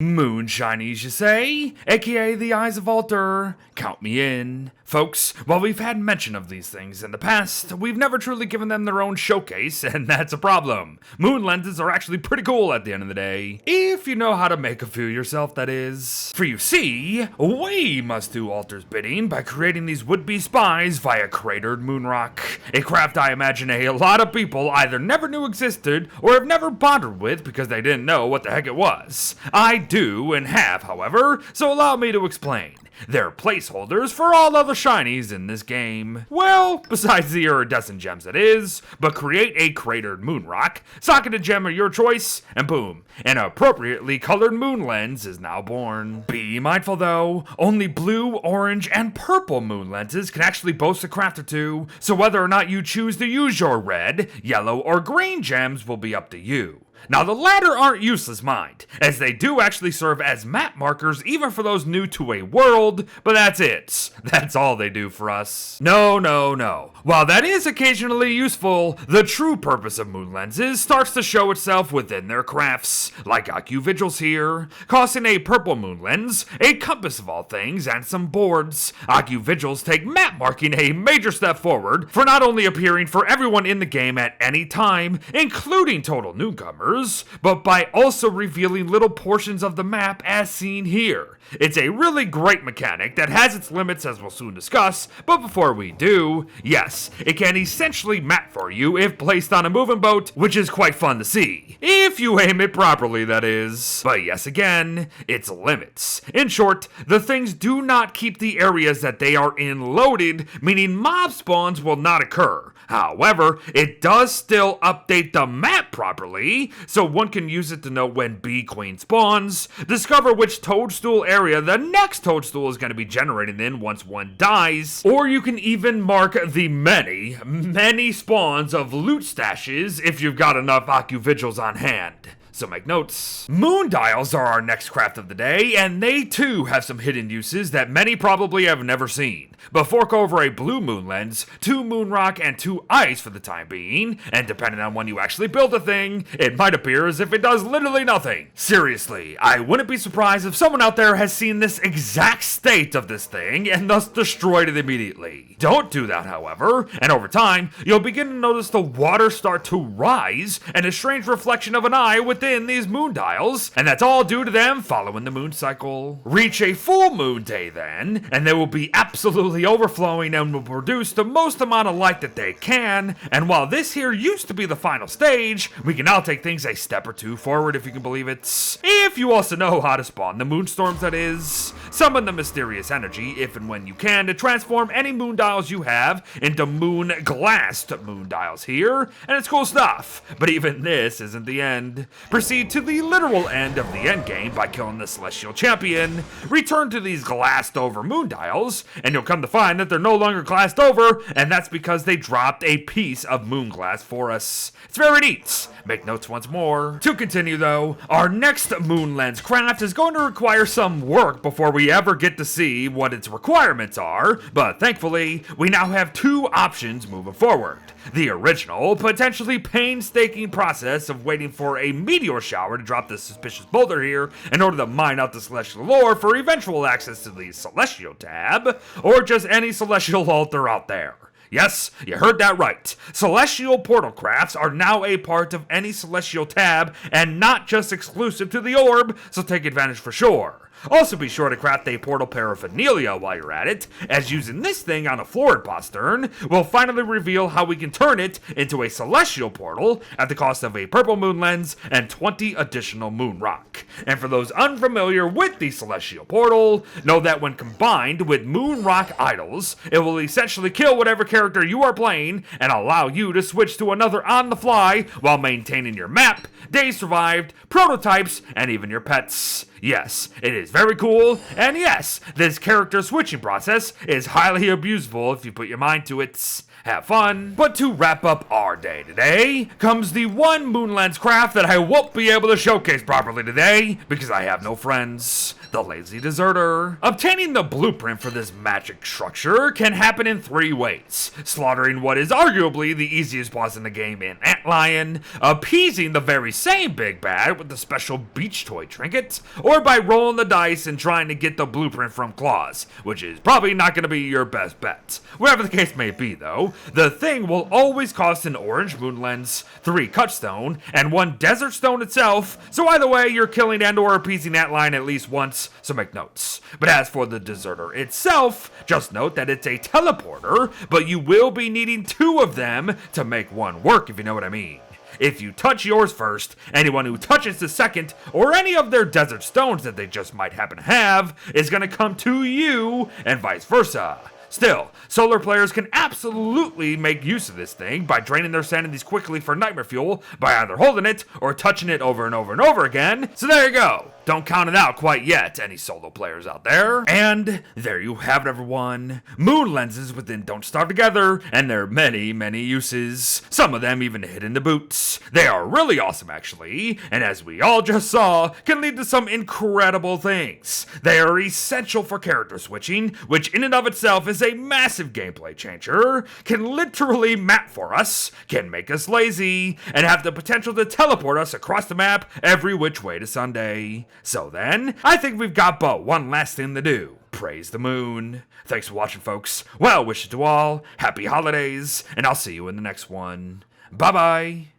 Moon shinies, you say? AKA the Eyes of Alter. Count me in. Folks, while we've had mention of these things in the past, we've never truly given them their own showcase, and that's a problem. Moonlenses are actually pretty cool at the end of the day. If you know how to make a few yourself, that is. For you see, we must do Alter's bidding by creating these would-be spies via cratered moonrock. A craft I imagine a lot of people either never knew existed or have never bothered with because they didn't know what the heck it was. I do and have, however, so allow me to explain. They're placeholders for all other shinies in this game. Well, besides the iridescent gems it is, but create a cratered moonrock, socket a gem of your choice, and boom, an appropriately colored moon lens is now born. Be mindful though, only blue, orange, and purple moon lenses can actually boast a craft or two, so whether or not you choose to use your red, yellow, or green gems will be up to you. Now the latter aren't useless, mind, as they do actually serve as map markers even for those new to a world, but that's it. That's all they do for us. No. While that is occasionally useful, the true purpose of moon lenses starts to show itself within their crafts, like IcuVigils here, costing a purple moon lens, a compass of all things, and some boards. IcuVigils take map marking a major step forward for not only appearing for everyone in the game at any time, including total newcomers, but by also revealing little portions of the map as seen here. It's a really great mechanic that has its limits as we'll soon discuss, but before we do, yes, it can essentially map for you if placed on a moving boat, which is quite fun to see. If you aim it properly, that is. But yes, again, its limits. In short, the things do not keep the areas that they are in loaded, meaning mob spawns will not occur. However, it does still update the map properly, so one can use it to know when Bee Queen spawns, discover which toadstool area the next toadstool is going to be generated in once one dies, or you can even mark the many spawns of loot stashes if you've got enough IcuVigils on hand. So make notes. Moon dials are our next craft of the day, and they too have some hidden uses that many probably have never seen. But fork over a blue moon lens, 2 moon rock, and 2 ice for the time being, and depending on when you actually build the thing, it might appear as if it does literally nothing. Seriously, I wouldn't be surprised if someone out there has seen this exact state of this thing and thus destroyed it immediately. Don't do that, however, and over time, you'll begin to notice the water start to rise and a strange reflection of an eye within these moon dials, and that's all due to them following the moon cycle. Reach a full moon day then, and they will be absolutely overflowing and will produce the most amount of light that they can, and while this here used to be the final stage, we can now take things a step or two forward if you can believe it. If you also know how to spawn the moonstorms, that is, summon the mysterious energy if and when you can to transform any moon dials you have into moon glassed moon dials here, and it's cool stuff, but even this isn't the end. Proceed to the literal end of the endgame by killing the Celestial Champion, return to these glassed over moon dials, and you'll come to find that they're no longer glassed over, and that's because they dropped a piece of moon glass for us. It's very neat. Make notes once more. To continue though, our next moon lens craft is going to require some work before we ever get to see what its requirements are, but thankfully, we now have 2 options moving forward. The original, potentially painstaking process of waiting for a meteor shower to drop this suspicious boulder here in order to mine out the celestial lore for eventual access to the celestial tab, or just any celestial altar out there. Yes, you heard that right. Celestial portal crafts are now a part of any celestial tab and not just exclusive to the orb, so take advantage for sure. Also be sure to craft a portal paraphernalia while you're at it, as using this thing on a florid postern will finally reveal how we can turn it into a celestial portal at the cost of a purple moon lens and 20 additional moon rock. And for those unfamiliar with the celestial portal, know that when combined with moon rock idols, it will essentially kill whatever character you are playing and allow you to switch to another on the fly while maintaining your map, days survived, prototypes, and even your pets. Yes, it is very cool, and yes, this character switching process is highly abusable if you put your mind to it. Have fun. But to wrap up our day today, comes the one moon lens craft that I won't be able to showcase properly today, because I have no friends. The Lazy Deserter. Obtaining the blueprint for this magic structure can happen in 3 ways. Slaughtering what is arguably the easiest boss in the game in Antlion, appeasing the very same big bad with the special beach toy trinket, or by rolling the dice and trying to get the blueprint from claws, which is probably not going to be your best bet. Whatever the case may be though, the thing will always cost an orange moon lens, 3 cut stone, and 1 desert stone itself, so either way you're killing and or appeasing that line at least once, so make notes. But as for the deserter itself, just note that it's a teleporter, but you will be needing 2 of them to make one work, if you know what I mean. If you touch yours first, anyone who touches the second, or any of their desert stones that they just might happen to have, is going to come to you, and vice versa. Still, solar players can absolutely make use of this thing by draining their sanities quickly for nightmare fuel by either holding it or touching it over and over and over again. So there you go. Don't count it out quite yet, any solo players out there. And there you have it, everyone. Moon lenses within Don't Starve Together, and their many, many uses. Some of them even hidden in the boots. They are really awesome, actually, and as we all just saw, can lead to some incredible things. They are essential for character switching, which in and of itself is a massive gameplay changer, can literally map for us, can make us lazy, and have the potential to teleport us across the map every which way to Sunday. So then, I think we've got but one last thing to do. Praise the moon. Thanks for watching, folks. Well wishes to all, happy holidays, and I'll see you in the next one. Bye-bye.